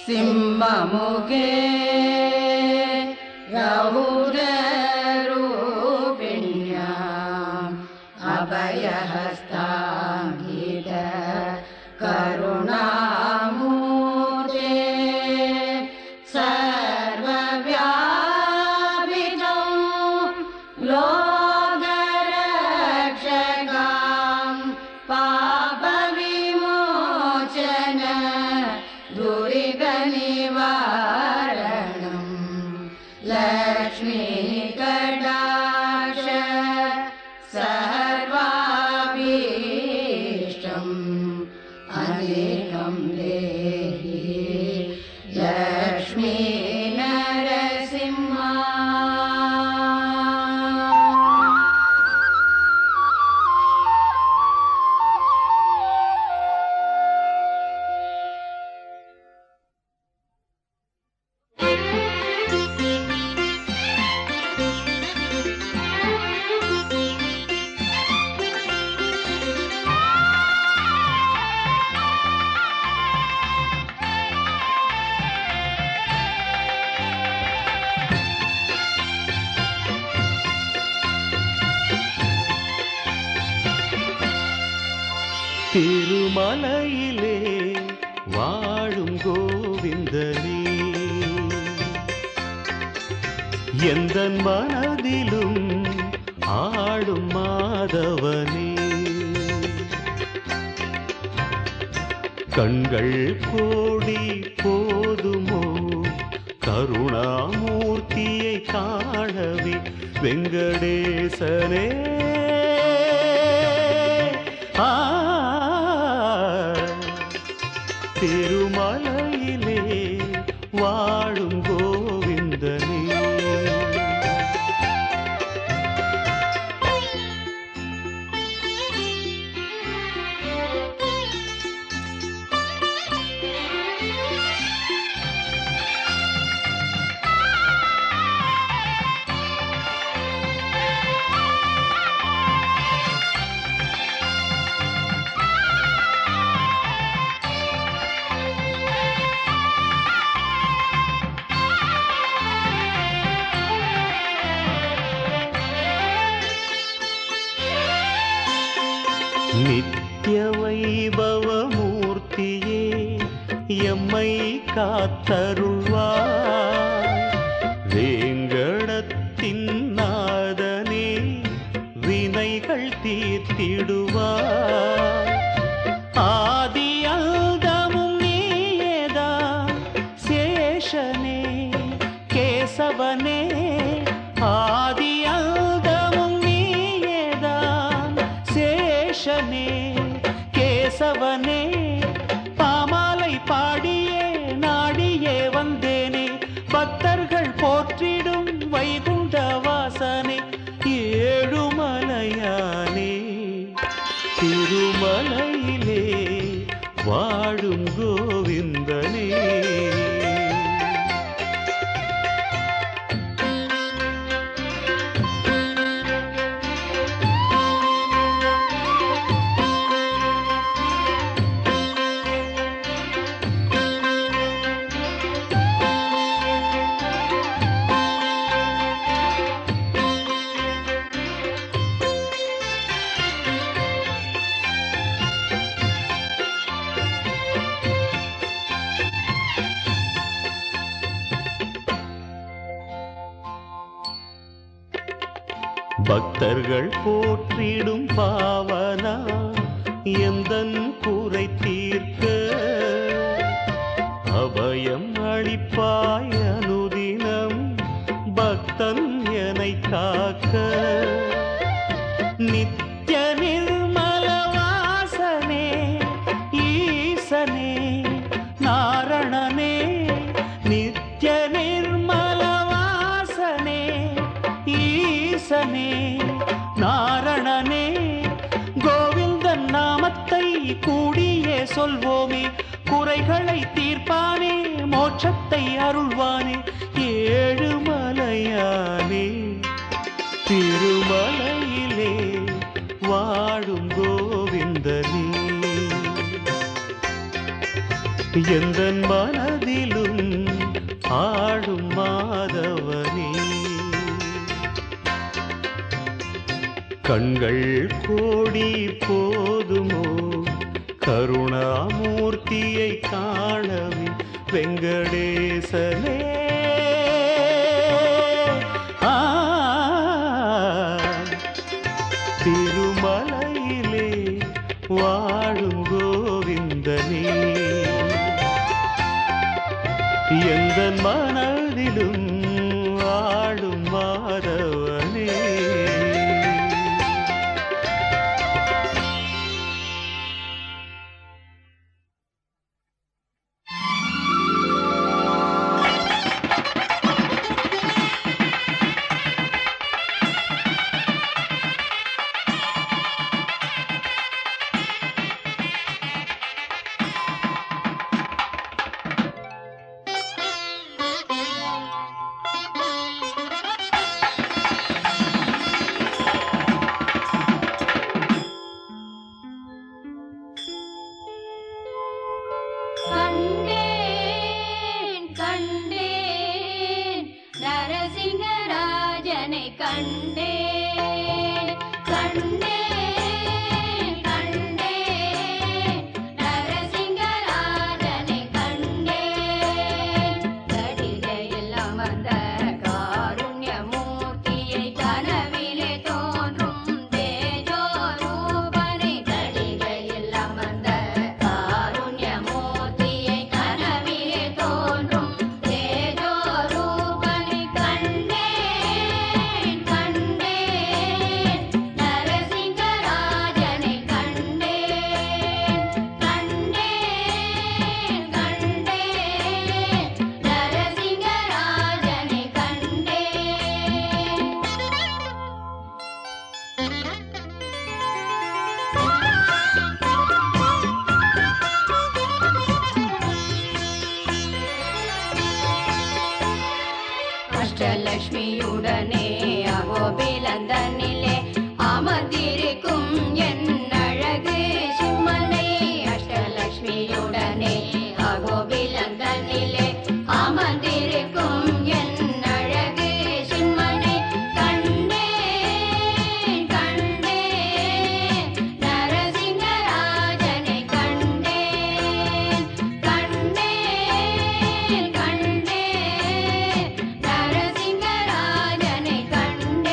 सिंहमुखे रौद्ररूपिण्याम् अभयहस्ताङ्गित करुणामूर्ते सर्वव्यापितौ लोकरक्षकां पापविमोचन दुरितनिवारणं लक्ष्मीकटाक्ष सर्वाभीष्टम् अनेकं देहि लक्ष्मी नरसिंहा। திருமலையிலே வாழும் கோவிந்தனே எந்தன் மனதிலும் ஆடும் மாதவனே கண்கள் கோடி போதுமோ கருணாமூர்த்தியை காணவே வெங்கடேசனே திருமலையிலே வாழும் கோவிந்தனே நித்ய வைபவமூர்த்தியே எம்மை காத்தருள்வாய் வேங்கடத்தின் நாதனே வினைகள் தீர்த்திடுவாய் ஆதி அந்தமும் நீயேதான் சேஷனே கேசவனே ஆதி அந்தமும் நீயேதான் சேஷனே கேசவனே பாமாலை பாடியே நாடியே வந்தேனே பக்தர்கள் போற்றிடும் வைகுண்ட வாசனே ஏழுமலையானே திருமலையிலே வாழும் கோவிந்தனே பக்தர்கள் போற்றிடும் பாவனா எந்தன் குறை தீர்க்க அபயம் அளிப்பாய் அனுதினம் பக்தன் என்னை காக்க நித்ய நிர்மல வாசனே ஈசனே நாரணனே நித்ய நிர்மல வாசனே ஈசனே நாரணனே கோவிந்தன் நாமத்தை கூடியே சொல்வோமே குறைகளை தீர்ப்பானே மோட்சத்தை அருள்வானே ஏழுமலையானே திருமலையிலே வாழும் கோவிந்தனே எந்தன் மனதிலும் ஆடும் மாதவனே. கண்கள் கோடி போதுமோ கருணாமூர்த்தியை காணவே வெங்கடேசனே. திருமலையிலே வாழும் கோவிந்தனே, எந்தன் மனதிலும் வாழும் மாதவனே. நரசிங்கராஜனை கண்டேன் கண்டேன் கண்டேன் நரசிங்கராஜனை கண்டேன். கடிகையில் அமர்ந்த காருண்யமூர்த்தியை கனவிலே தோன்றும் தேஜோ ரூபனை. கடிகையில் அமர்ந்த காருண்யமூர்த்தியை கனவிலே தோன்றும் தேஜோ ரூபனை கண்டேன் கண்டேன் நரசிங்கராஜனை கண்டேன் கண்டேன் கண்டேன் நரசிங்கராஜனை கண்டேன். அஷ்டலட்சுமியுடனே அகோபிலந்தனிலே அமர்ந்திருக்கும் என் அழகு சிம்மனை. அஷ்டலட்சுமியுடனே அகோபிலந்தனிலே அமர்ந்திருக்கும் என் அழகு சிம்மனை கண்டேன் கண்டேன் நரசிங்கராஜனை கண்டேன் கண்டேன் கண்டேன் நரசிங்கராஜனை கண்டேன்.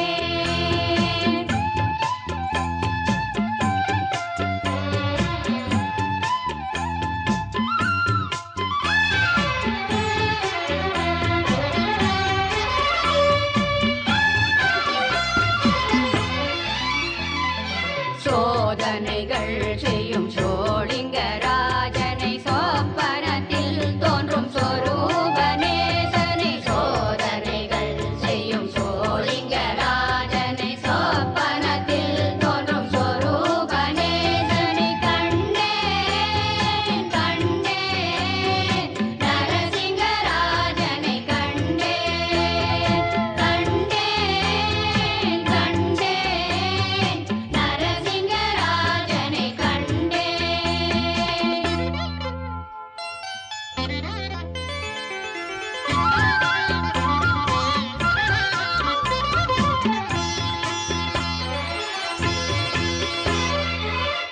சோதனைகள் செய்யும் சோழிங்கராஜனை சொப்பனத்தில் தோன்றும் சொரூபநேசனை. சோதனைகள் செய்யும் சோழிங்கராஜனை சொப்பனத்தில் தோன்றும் சொரூபநேசனை கண்டேன் கண்டேன் நரசிங்கராஜனை கண்டேன் கண்டேன் கண்டேன் நரசிங்கராஜனை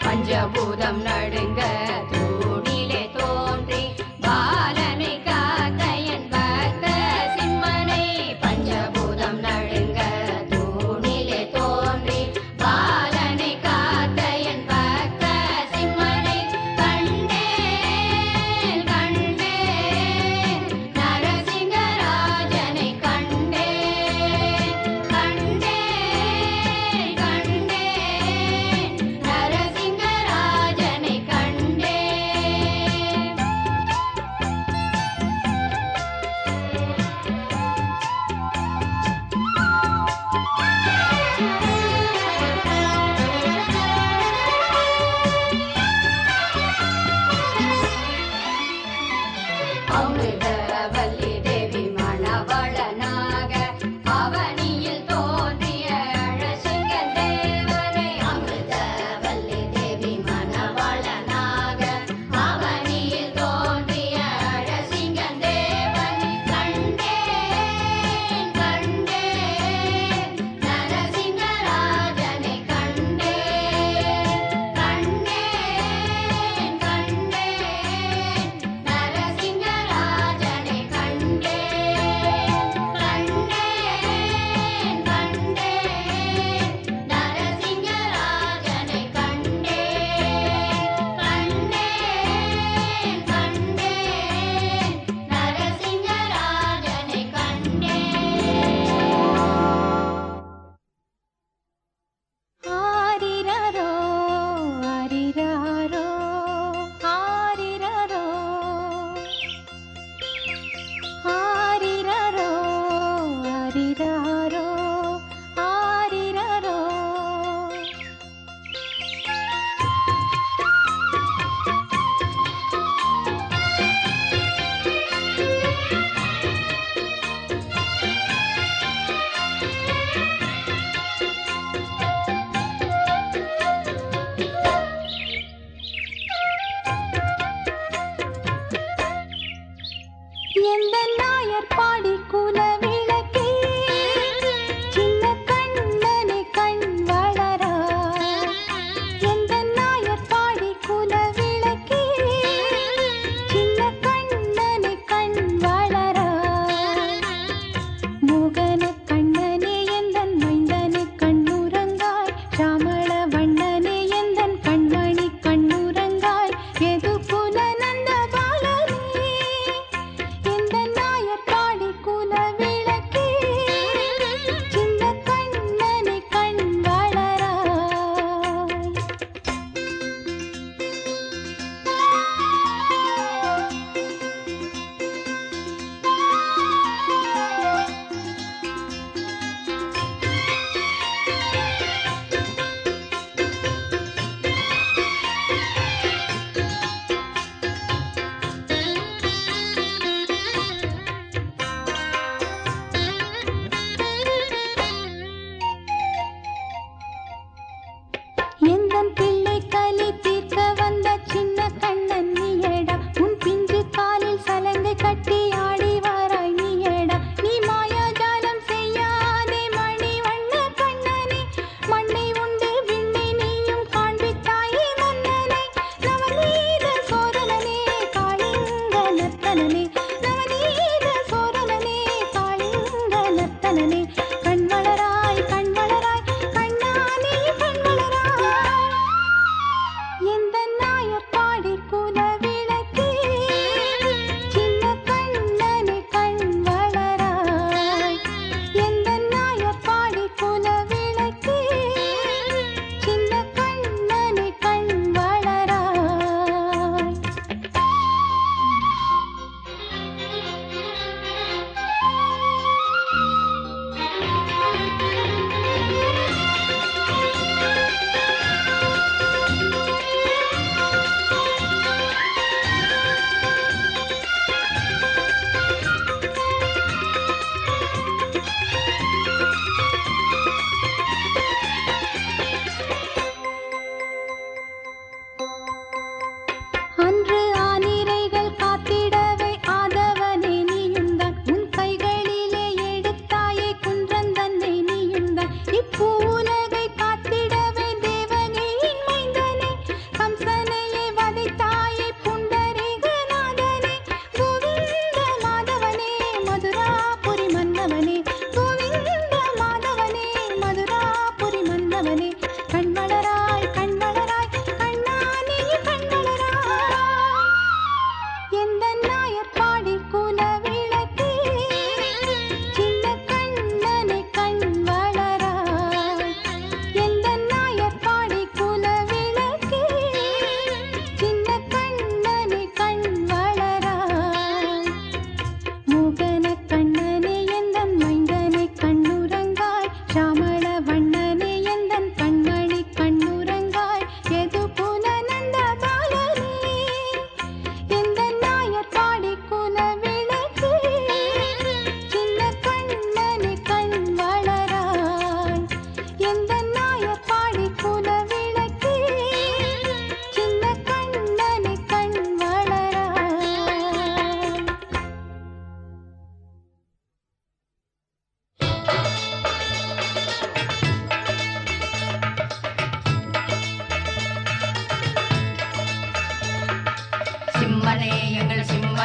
பஞ்சபூதம் நடுங்க தூணிலே தோன்றி பாலனை காத்த என் பக்த சிம்மனை. பஞ்சபூதம் நடுங்க தூணிலே தோன்றி பாலனை காத்த என் பக்த சிம்மனை கண்டேன் கண்டேன் நரசிங்கராஜனை கண்டேன் கண்டேன் கண்டேன் நரசிங்கராஜனை கண்டேன்.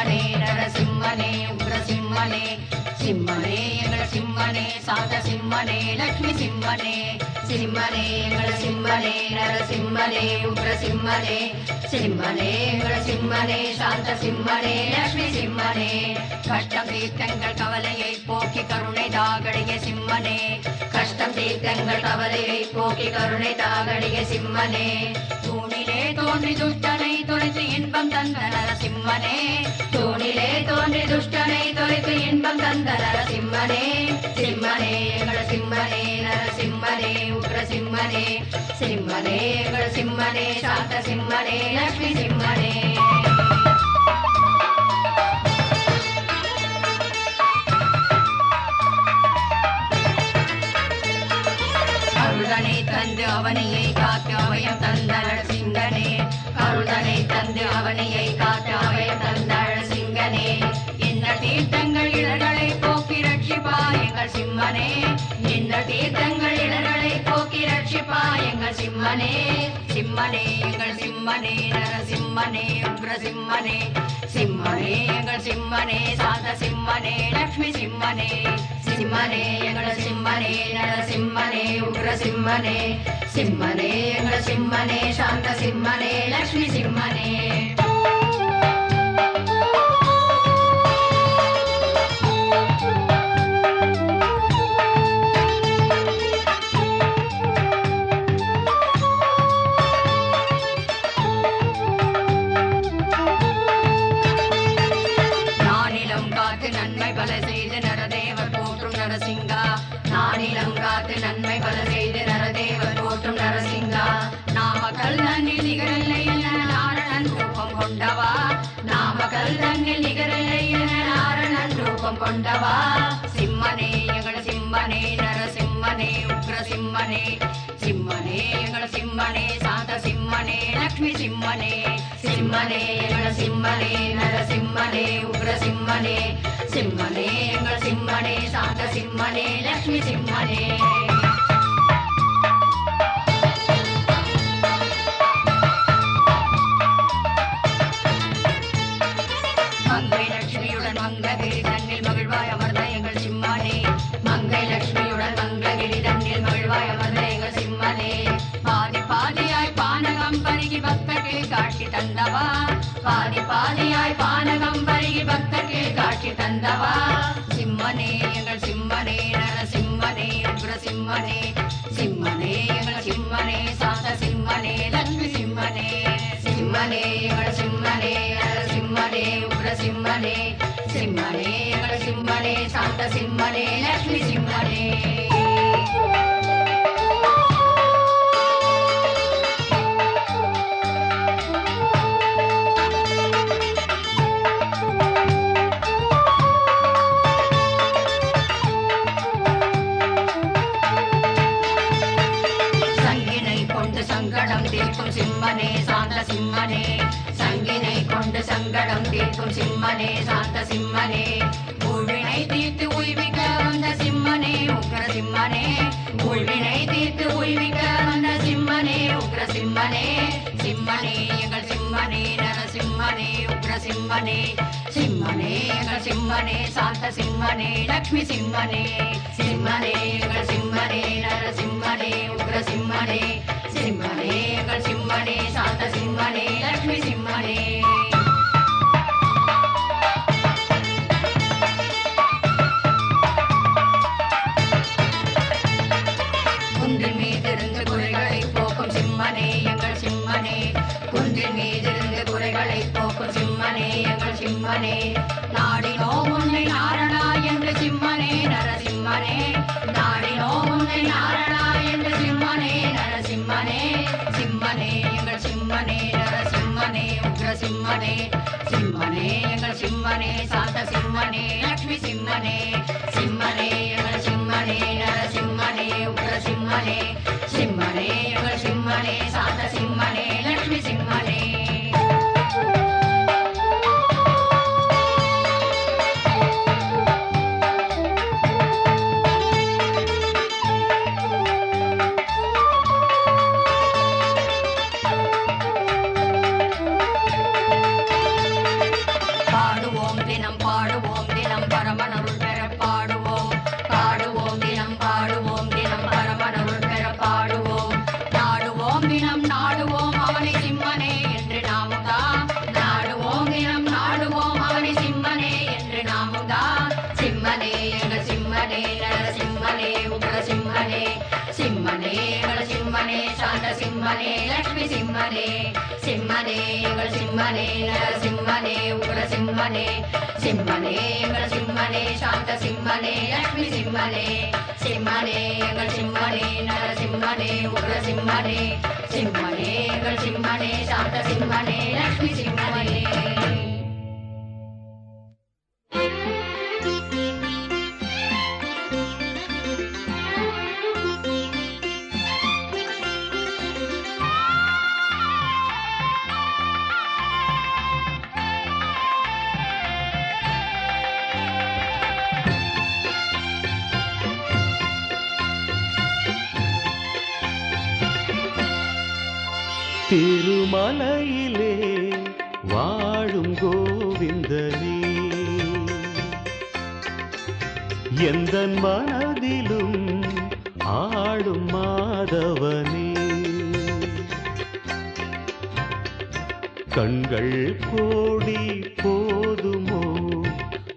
சிம்மனே நரசிம்மனே உக்ர சிம்மனே சிம்மனே எங்கள் சிம்மனே சாந்த சிம்மனே லக்ஷ்மி சிம்மனே சிம்மனே எங்கள் சிம்மனே நரசிம்மனே உக்ர சிம்மனே சிம்மனே எங்கள் சிம்மனே சாந்த சிம்மனே லக்ஷ்மி சிம்மனே கஷ்டம் தீர்த்தங்கள் கவலையை போக்கி கருணை தாகடிய சிம்மனே கஷ்டம் தீர்த்தங்கள் கவலையை போக்கி கருணை தாகடிய சிம்மனே தூணிலே தோன்றி துஷ்டனை தொலைத்து இன்பம் தந்த நரசிம்மனே தூணிலே தோன்றி துஷ்டனை தொலைத்து இன்பம் தந்த நரசிம்மனே சிம்மனே எங்கள் சிம்மனே நரசிம்மனே உக்ர சிம்மனே சிம்மனே எங்கள் சிம்மனே சாந்த சிம்மனே லக்ஷ்மி சிம்மனே அருளனை தந்து அவனையை காத்து அபயம் தந்த நரசிங்கனே அருளனை தந்து அவனையை காத்து அபயம் தந்த நரசிங்கனே இந்த தீர்த்தங்கள் இடர்களை போக்கி ரட்சிப்பா எங்கள் சிம்மனே இந்த தீர்த்தங்கள் இடர்களை போக்கி ரட்சிப்பா எங்கள் சிம்மனே சிம்மனே எங்கள் சிம்மனே நரசிம்மனே உக்ர சிம்மனே சிம்மனே எங்கள் சிம்மனே சாந்த சிம்மனே லக்ஷ்மி சிம்மனே சிம்மனே எங்கள் சிம்மனே நரசிம்மனே உக்ர சிம்மனே சிம்மனே எங்கள் சிம்மனே சாந்த சிம்மனே லக்ஷ்மி சிம்மனே நன்மை பல செய்து நரதேவர் போற்றும் நரசிங்கா நானிலம் காத்து நன்மை பல செய்து நரதேவர் போற்றும் நரசிங்கா நாமக்கல் தன்னில் நிகரில்லை என நாரணன் ரூபம் கொண்டவா நாமக்கல் தன்னில் நிகரில்லை என நாரணன் ரூபம் கொண்டவா சிம்மனே எங்கள் சிம்மனே நரசிம்மனே உக்ர சிம்மனே சிம்மனே எங்கள் சிம்மனே சாந்த சிம்மனே லக்ஷ்மி சிம்மனே சிம்மனே எங்கள் சிம்மனே நரசிம்மனே உக்ர சிம்மனே சிம்மனே எங்கள் சிம்மனே சாந்த சிம்மனே லக்ஷ்மி சிம்மனே மங்கை லட்சுமியுடன் மங்ககிரி தன்னில் மகிழ்வாய் அமர்ந்த எங்கள் சிம்மனே மங்கை லட்சுமியுடன் மங்ககிரி தன்னில் மகிழ்வாய் அமர்ந்த எங்கள் சிம்மனே பாதி பாதியாய் பானகம் பருகி பக்தர்க்கு காட்சி தந்தவா பாதி பாதியாய் பானகம் பருகி பக்தர்க்கு காட்சி தந்தவா சிம்மனே எங்கள் சிம்மனே நரசிம்மனே உக்ர சிம்மனே சிம்மனே எங்கள் சிம்மனே சாந்த சிம்மனே லக்ஷ்மி சிம்மனே சிம்மனே எங்கள் சிம்மனே நரசிம்மனே உக்ர சிம்மனே சிம்மனே எங்கள் சிம்மனே சாந்த சிம்மனே லக்ஷ்மி சிம்மனே சங்கடம் தீர்க்கும் சிம்மனே சாந்த சிம்மனே சங்கினை கொண்டு சங்கடம் தீர்க்கும் சிம்மனே சாந்த சிம்மனே ஊழ்வினை தீர்த்து உய்விக்க வந்த சிம்மனே உக்ர சிம்மனே ஊழ்வினை தீர்த்து உய்விக்க வந்த சிம்மனே உக்ர சிம்மனே சிம்மனே எங்கள் சிம்மனே நரசிம்மனே உக்ர சிம்மனே சிம்மனே எங்கள் சிம்மனே சாந்த சிம்மனே லக்ஷ்மி சிம்மனே சிம்மனே எங்கள் சிம்மனே நரசிம்மனே உக்ர சிம்மனே சிம்மனே எங்கள் சிம்மனே சாந்த சிம்மனே லக்ஷ்மி சிம்மனே குன்றின் மீதிருந்து குறைகளை போக்கும் சிம்மனே எங்கள் சிம்மனே குன்றின் மீதிருந்து குறைகளை போக்கும் சிம்மனே எங்கள் சிம்மனே நாடினோ உன்னை நாரணா என்று சிம்மனே நரசிம்மனே நாடினோ உன்னை நாரணா என்று சிம்மனே நரசிம்மனே சிம்மனே எங்கள் சிம்மனே நரசிம்மனே உக்ர சிம்மனே சிம்மனே எங்கள் சிம்மனே சாந்த சிம்மனே லக்ஷ்மி சிம்மனே சிம்மனே எங்கள் சிம்மனே நரசிம்மனே உக்ர சிம்மனே சிம்மனே எங்கள் சிம்மனே சாந்த சிம்மனே லக்ஷ்மி சிம்மனே சிம்மனே லக்ஷ்மி சிம்மனே சிம்மனே எங்கள் சிம்மனே நரசிம்மனே உக்ர சிம்மனே சிம்மனே எங்கள் சிம்மனே சாந்த சிம்மனே லக்ஷ்மி சிம்மனே சிம்மனே எங்கள் சிம்மனே நரசிம்மனே உக்ர சிம்மனே சிம்மனே எங்கள் சிம்மனே சாந்த சிம்மனே லக்ஷ்மி சிம்மனே. திருமலையிலே வாழும் கோவிந்தனே எந்தன் மனதிலும் ஆடும் மாதவனே கண்கள் கோடி போதுமோ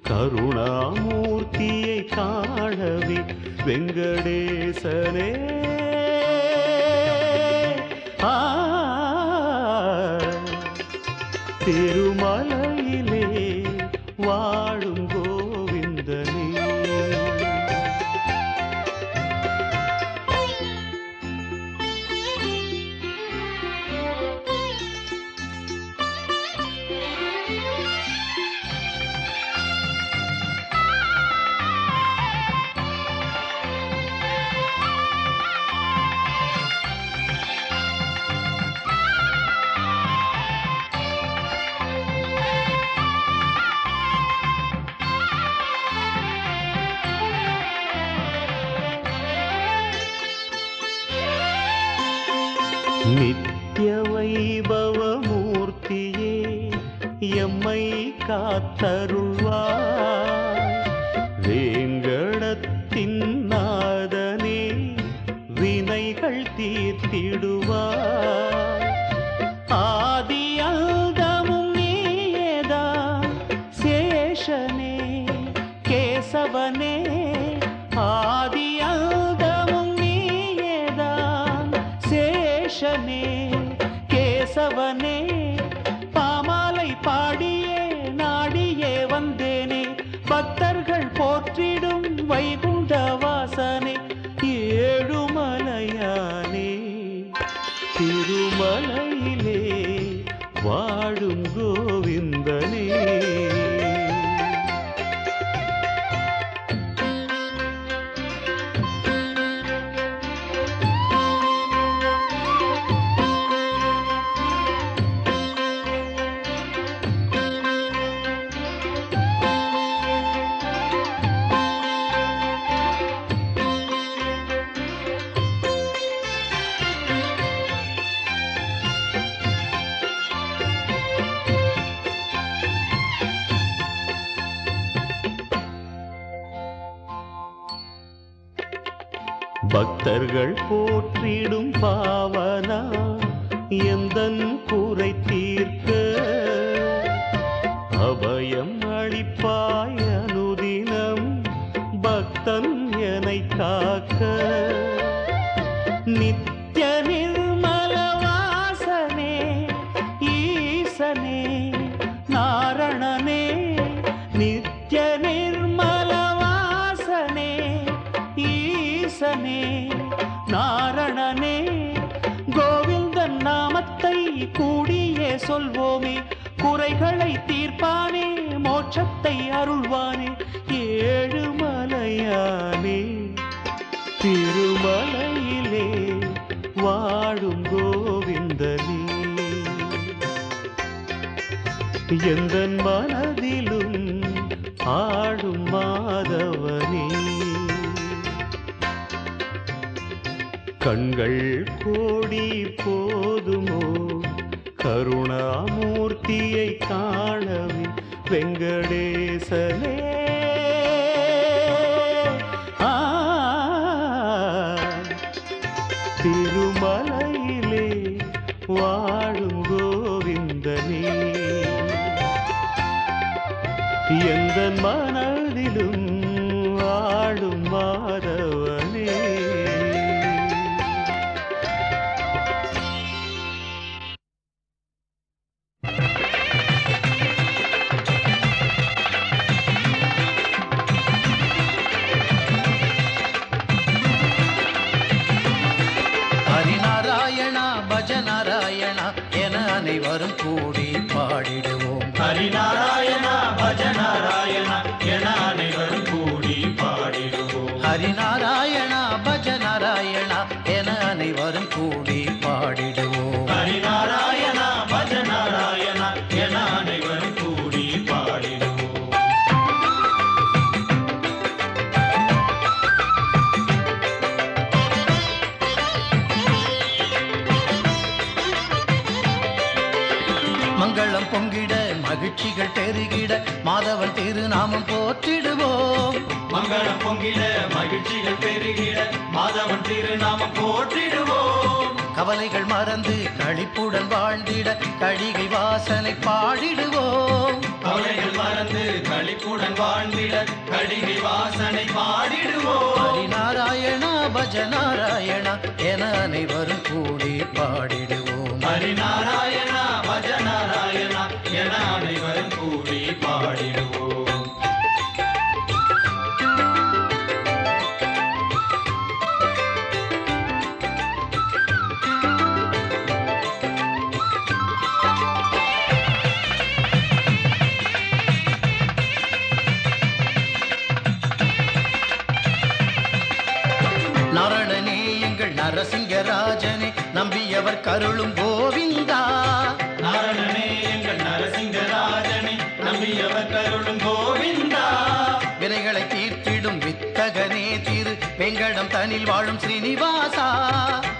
கருணாமூர்த்தியை காணவே வெங்கடேசனே. திருமலையிலே வாழும் கோவிந்தனே நித்ய வைபவமூர்த்தியே எம்மை காத்தருள்வாய் வேங்கடத்தின் நாதனே வினைகள் தீர்த்திடுவாய் ஆதி அந்தமும் நீயேதான் சேஷனே கேசவனே ஆதி அந்தமும் நீயேதான் சேஷனே கேசவனே பாமாலை பாடியே நாடியே வந்தேனே பக்தர்கள் போற்றிடும் வைகுண்ட வாசனே ஏழுமலையானே திருமலையிலே வாழும் கோவிந்தனே. பக்தர்கள் போற்றிடும் பாவனா எந்தன் குறை தீர்க்க அபயம் அளிப்பாய் அனுதினம் பக்தன் என்னை காக்க நித்ய நிர்மல வாசனே ஈசனே நாரணனே நித்ய நிர்மல வாசனே ஈசனே நாரணனே கோவிந்தன் நாமத்தை கூடியே சொல்வோமே குறைகளை தீர்ப்பானே மோட்சத்தை அருள்வானே ஏழுமலையானே திருமலையிலே வாழும் கோவிந்தனே எந்தன் மனதிலும் ஆடும் மாதவனே கண்கள் கோடி போதுமோ கருணாமூர்த்தியை காணவே வெங்கடேசனே. திருமலையிலே வாழும் கோவிந்தனே எந்தன் மனதிலும் ஆடும் மாதவனே. என அனைவரும் கூடி பாடிடுவோம். ஹரிநாராயணா பஜநாராயணா என அனைவரும் கூடி பாடிடுவோம். ஹரிநாராயணா பஜநாராயணா என அனைவரும் கூடி பாடிடுவோம். ஹரிநாராயணா பஜநாராயணா என அனைவரும் கூடி பாடிடுவோம். மங்களம் பொங்கிட மகிழ்ச்சிகள் பெருகிட மாதவன் திருநாமம் போற்றிடுவோம். மங்களம் பொங்கிட மகிழ்ச்சிகள் பெருகிட மாதவன் திருநாமம் போற்றிடுவோம். கவலைகள் மறந்து களிப்புடன் வாழ்ந்திட கடிகை வாசனை பாடிடுவோம். கவலைகள் மறந்து களிப்புடன் வாழ்ந்திட கடிகை வாசனை பாடிடுவோம். ஹரிநாராயணா பஜநாராயணா என அனைவரும் கூடி பாடிடுவோம். ஹரிநாராயணா பஜநாராயணா என அனைவரும் கூடி பாடிடுவோம். நாரணனே எங்கள் நரசிங்கராஜனே நம்பியவர் கருளும் கோவிந்தா. நாரணனே எங்கள் நரசிங்கராஜனே நம்பியவர் கருளும் கோவிந்தா. வினைகளை தீர்த்திடும் வித்தகனே திரு வெங்கடம் தனில் வாழும் ஸ்ரீனிவாசா.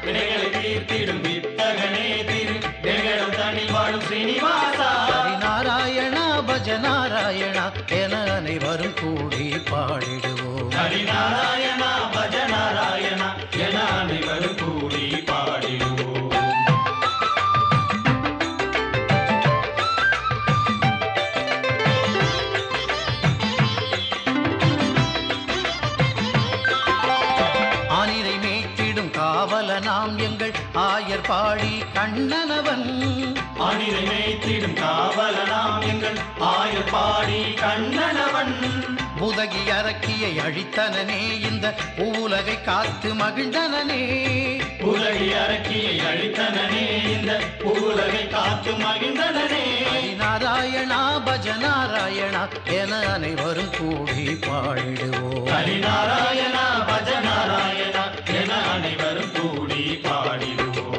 வினைகளை தீர்த்திடும் வித்தகனே திரு வெங்கடம் தனில் வாழும் ஸ்ரீனிவாசா. ஹரிநாராயணா பஜநாராயணா என அனைவரும் கூடி பாடிடுவோம். ஹரிநாராயணா பஜநாராயணா என அனைவரும் கூடி பாடிடுவோம். ஆனிரை மேய்த்திடும் காவலனாம் எங்கள் ஆயர் பாடி கண்ணனவன். ஆனிரை மேய்த்திடும் காவலனாம் எங்கள் ஆயர் பாடி கண்ணனவன். புதகி அரக்கியை அழித்தனனே இந்த உலகை காத்து மகிழ்ந்தனனே. உலகி அரக்கியை அழித்தனனே இந்த உலகை காத்து மகிழ்ந்தனனே. ஹரிநாராயணா பஜநாராயணா என அனைவரும் கூடி பாடிடுவோம். ஹரிநாராயணா பஜநாராயணா என அனைவரும் கூடி பாடிடுவோம்.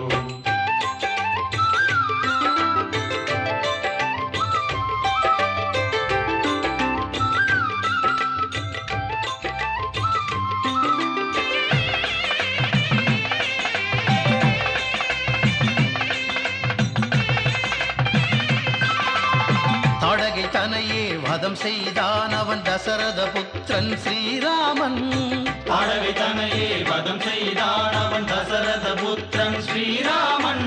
தாடகை தனையே வதம் செய்தான் அவன் தசரத புத்திரன் ஸ்ரீராமன். தாடகை தனையே வதம் செய்தான் அவன் தசரத புத்திரன் ஸ்ரீராமன்.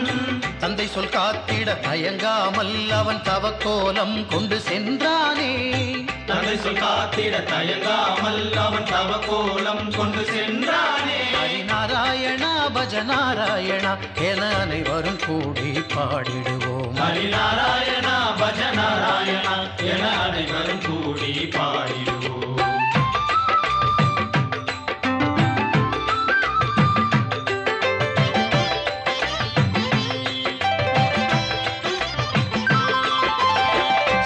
தந்தை சொல் காத்திட தயங்காமல் அவன் தவக்கோலம் கொண்டு சென்றானே. தந்தை சொல் காத்திட தயங்காமல் அவன் தவக்கோலம் கொண்டு சென்றானே. ஹரிநாராயணா பஜநாராயணா என அனைவரும் கூடி பாடிடுவோம். ஹரிநாராயணா பஜநாராயணா என அனைவரும் கூடி பாடிடுவோம்.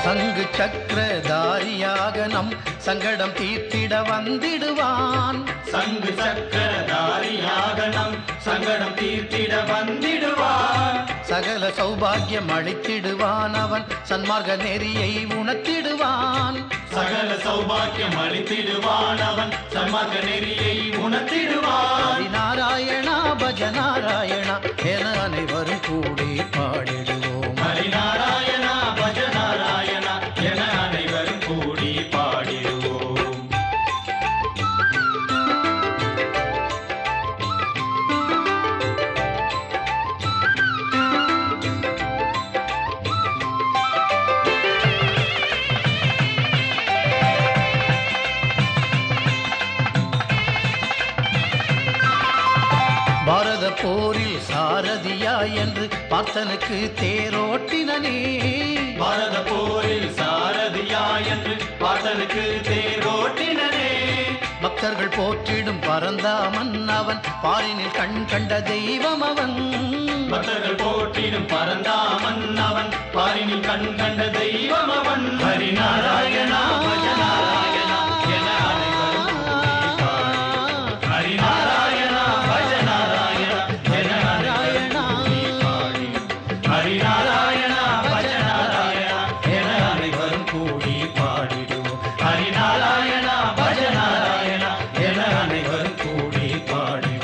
சங்கு சக்கரதாரியாக நம் சங்கடம் தீர்த்திட வந்திடுவான். சங்கு சக்கரதாரியாக நம் சங்கடம் தீர்த்திட வந்திடுவான். சகல சௌபாகியம் அளித்திடுவான் அவன் சன்மார்க்க நெறியை உணர்த்திடுவான். சகல சௌபாக்கியம் அளித்திடுவான் அவன் சன்மார்க்க நெறியை உணர்த்திடுவான். ஹரிநாராயணா பஜநாராயணா என அனைவரும் கூடி பாடிடுவோம். ஹரிநாராயணா பஜநாராயணா என அனைவரும் கூடி பாடிடுவோம். பாரத போரில் சாரதியா என்று பார்த்தனுக்கு தேரோட்டினனே. பாரத போரில் சாரதியா என்று பார்த்தனுக்கு தேரோட்டினனே. பக்தர்கள் போற்றிடும் பரந்தாமன் அவன் பாரினில் கண் கண்ட தெய்வம் அவன். பக்தர்கள் போற்றிடும் பரந்தாமன் அவன், பாரினில் கண் கண்ட தெய்வம் அவன். ஹரிநாராயணா பஜ நாராயணா என அனைவரும் பாடி. ஹரிநாராயணா பஜ நாராயணா என அனைவரும் பாடி. ஹரிநாராயணா பஜ நாராயணா என அனைவரும் கூடி பாடிடுவோம். ஹரிநாராயணா பஜ நாராயணா என அனைவரும் கூடி பாடிடுவோம்.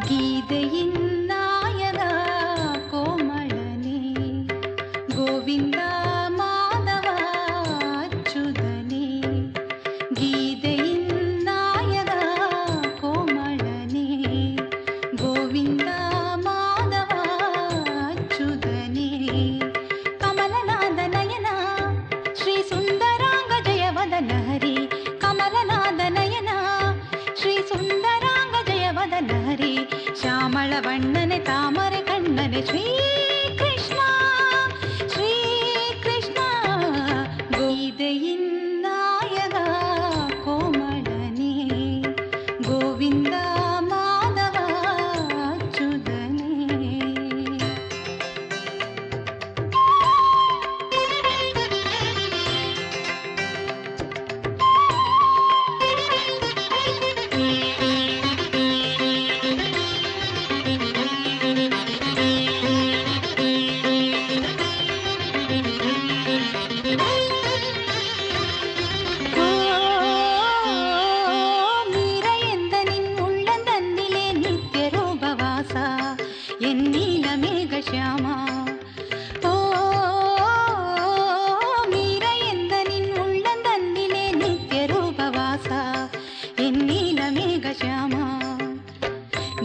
கீதையின் நாயகா கோமளனே கோவிந்தா மாதவா அச்சுதனே. கீதையின் நாயகா கோமளனே கோவிந்தா மாதவா அச்சுதனே. கமலநாத நயனா ஸ்ரீ சுந்தராங்க ஜெயவதன ஹரி. கமலநாத நயனா ஸ்ரீ சுந்தராங்க ஜெயவதன ஹரி. ಶ್ಯಾಮಳ ಬಣ್ಣನೆ ತಾಮರೆ ಕಣ್ಣನೆ ಶ್ರೀ ಕೃಷ್ಣ ಶ್ರೀ ಕೃಷ್ಣ. ಗೀತೆயின் நாயகா கோமளனே கோவிந்தா மாதவா அச்சுதனே.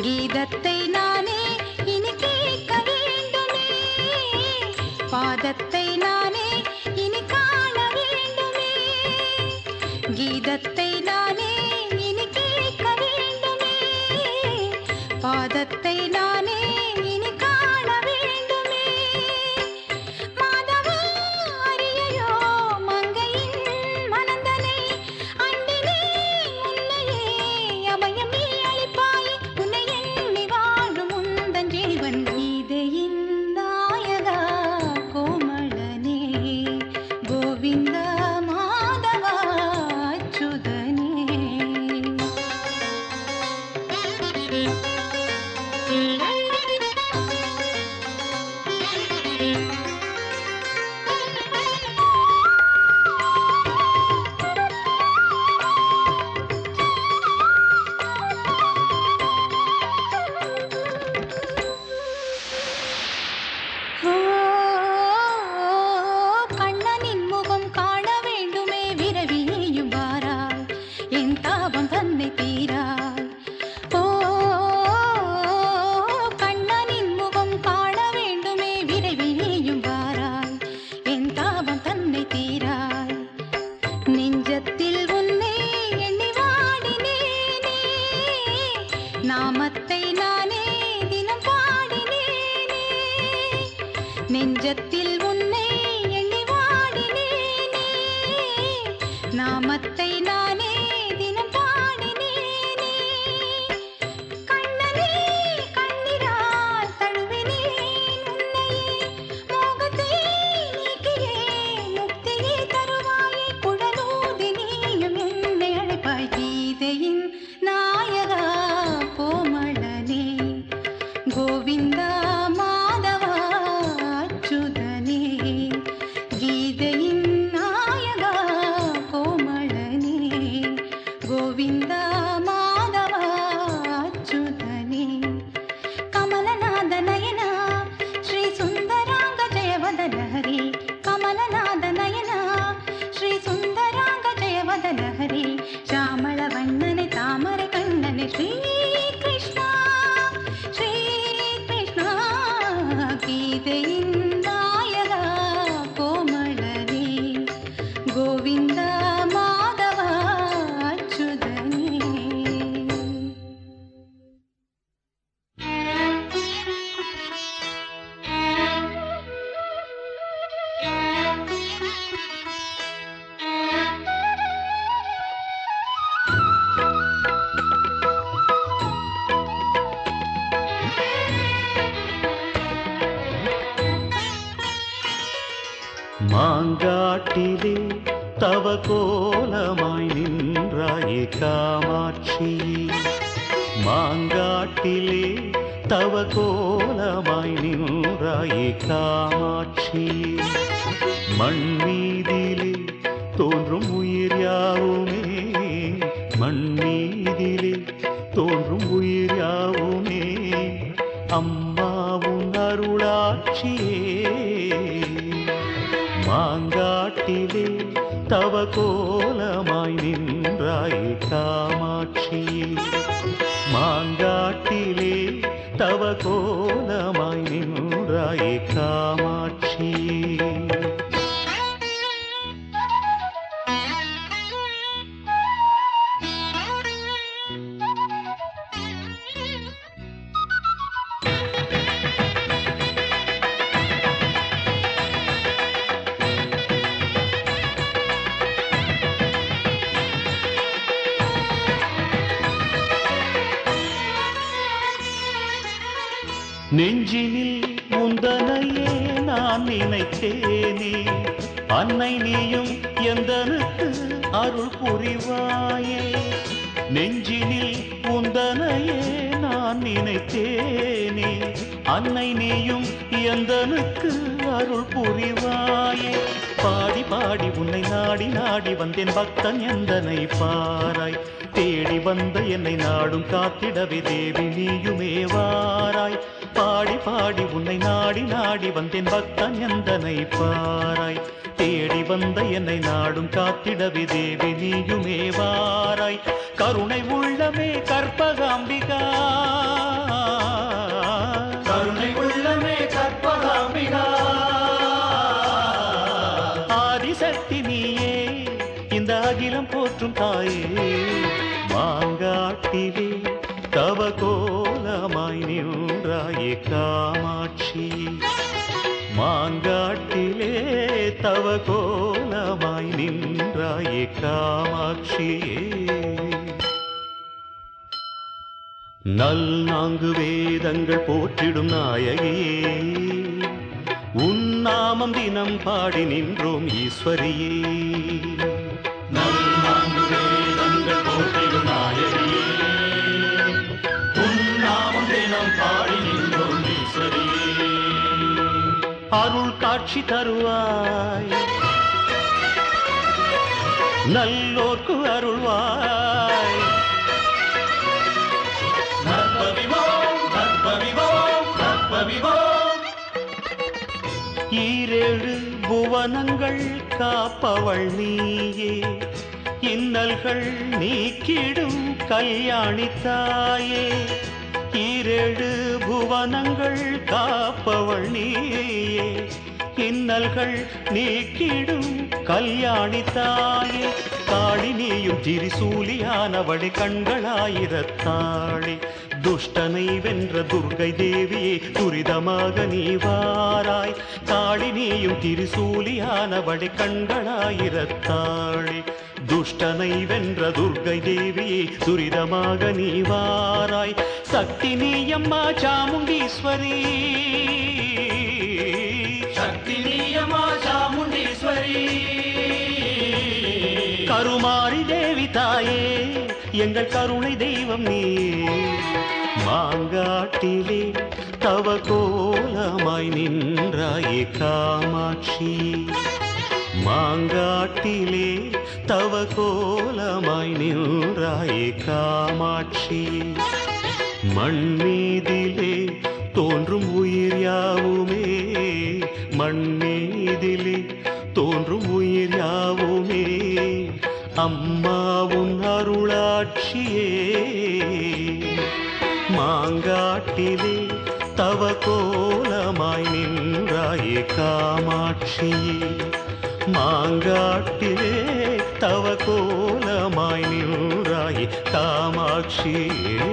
கீதத்தை நானே இனி கேட்க வேண்டுமே, பாதத்தை நானே இனி காண வேண்டுமே. கீதத்தை நானே இனி கேட்க வேண்டுமே, பாதத்தை நானே இனி காண வேண்டுமே. மாதவா அரியையோ மங்கையின் மனந்தனை அண்டினே உன்னையே அபயமே அளிப்பாய். உன்னை எண்ணி வாழும் உந்தன் ஜீவன். கீதையின் நாயகா கோமளனே கோவிந்தா மாதவா அச்சுதனே. கண்ணனின் முகம் காண வேண்டுமே, விரவி நீயும் வாராய் என் தாபம் தன்னை தீராய். ஓ கண்ணனின் முகம் காண வேண்டுமே, விரவி நீயும் வாராய் என் தாபம் தன்னை தீராய். நெஞ்சத்தில் உன்னை எண்ணி வாடினேனே, நாமத்தை நானே தினம் பாடினேனே. நெஞ்சத்தில் உன்னை எண்ணி வாடினேனே, நாமத்தை நானே தினம் பாடினேனே. கண்ணனே கண்ணிரால் தழுவினேன் உன்னையே, மோகத்தை நீக்கியே முக்தியை தருவாயே. குழலூதி நீயும் என்னை அழைப்பாய். கீதையின் நாயகா கோமளனே கோவிந்தா மா மாங்காட்டிலே தவ கோலமாய் நின்றாயே காமாட்சி மாங்காட்டிலே தவ கோலமாய் நின்றாயே காமாட்சி மண் மீதிலே தோன்றும் உயிர் யாவுமே மண் மீதிலே தோன்றும் உயிர் யாவுமே அம்மாவும் அருளாட்சியே மாங்காட்டிலே தவ கோலமாய் நின்றாயே காமாட்சி மாங்காட்டிலே தவ கோலமாய் நின்றாயே காமாட்சி நெஞ்சினில் உந்தனையே நான் நினைத்தேனே அன்னை நீயும் எந்தனுக்கு அருள் புரிவாயே நெஞ்சினில் உந்தனையே நான் நினைத்தேனே அன்னை நீயும் எந்தனுக்கு அருள் புரிவாயே பாடி பாடி உன்னை நாடி நாடி வந்தேன் பக்தன் எந்தனை பாராய் தேடி வந்த என்னை நாடும் காத்திடவே தேவி நீயுமே வாராய் பாடி பாடி உன்னை நாடி நாடி வந்தேன் பக்தன் எந்தனை பாராய் தேடி வந்த என்னை நாடும் காத்திடவே தேவி நீயுமே வாராய் கருணை உள்ளமே கற்பகாம்பிகா கருணை உள்ளமே கற்பகாம்பிகா ஆதிசக்தி நீயே இந்த அகிலம் போற்றும் தாயே மாங்காட்டிலே தவ கோலமாய் நின்றாயே காமாட்சி மாங்காட்டிலே தவ கோலமாய் நின்றாயே காமாட்சியே நல் நான்கு வேதங்கள் போற்றிடும் நாயகியே உன் நாமம் தினம் பாடி நின்றோம் ஈஸ்வரியே நான்கு வேதங்கள் போற்றிடும் நாயகியே உன் நாமம் தினம் பாடி நின்றோம் ஈஸ்வரியே அருள் காட்சி தருவாய் நல்லோர்க்கு அருள்வாய் நற்பவிவோம் நற்பவிவோம் நற்பவிவோம் ஈரேழு புவனங்கள் காப்பவள் நீயே இன்னல்கள் நீக்கிடும் கல்யாணி தாயே ஈரேழு புவனங்கள் காப்பவள் நீயே இன்னல்கள் நீக்கிடும் கல்யாணி தாயே காளி நீயும் திரிசூலியானவளை கண்களாயிரத்தாளே துஷ்டனை வென்ற துர்கை தேவியே துரிதமாக நீ வாராய் காளி நீயும் திரிசூலியானவளை கண்களாயிரத்தாளே துஷ்டனை வென்ற துர்கை தேவியே துரிதமாக நீ வாராய் சக்தி நீயம்மா சாமுண்டீஸ்வரி சக்தி நீயம்மா சாமுண்டீஸ்வரி கருமாரி தேவி தாயே எங்கள் கருணை தெய்வம் நீ மாங்காட்டிலே தவ கோலமாய் நின்றாயே காமாட்சி மாங்காட்டிலே தவ கோலமாய் நின்றாயே காமாட்சி மண் மீதிலே தோன்றும் உயிர் யாவுமே மண் மீதிலே தோன்றும் உயிர் யாவுமே அம்மாவும் அருளாட்சியே மாங்காட்டிலே தவ கோலமாய் நின்றாயே காமாட்சியே மாங்காட்டிலே தவ கோலமாய் நின்றாயே காமாட்சியே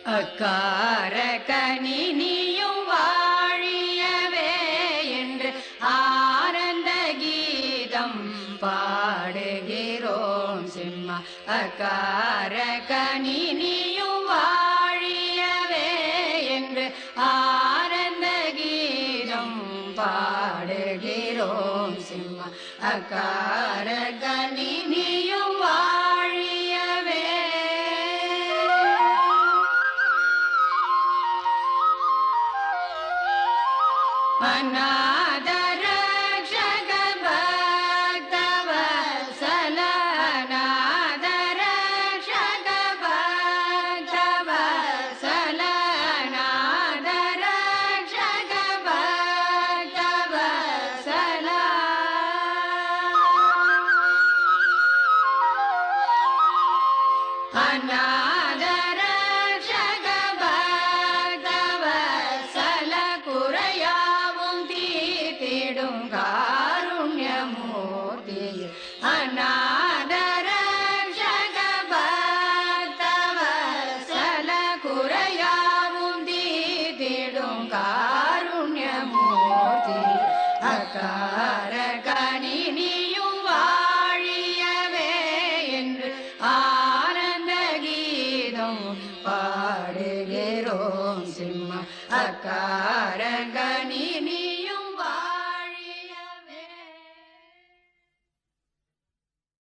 அக்கார கணினியும் வாழியவே என்று ஆனந்த கீதம் பாடுகிறோம் சிம்மா. அக்கார கணினியும் வாழியவே என்று ஆனந்த கீதம் பாடுகிறோம் சிம்மா. அக்கார கணினியும் வாழியவே. அநாத ரக்ஷக பக்தவத்சல அநாத ரக்ஷக பக்தவத்சல அநாத ரக்ஷக பக்தவத்சல அநாத ரக்ஷக பக்தவத்சல குறையாவும் தீர்த்திடும் காருண்யமூர்த்தி. அநாத ரக்ஷக பக்தவத்சல குறையாவும் தீர்த்திடும் காருண்யமூர்த்தி. அகார கணினியும் வாழியவே என்று ஆனந்த கீதம் பாடுகிறோம் சிம்மா. அக்கா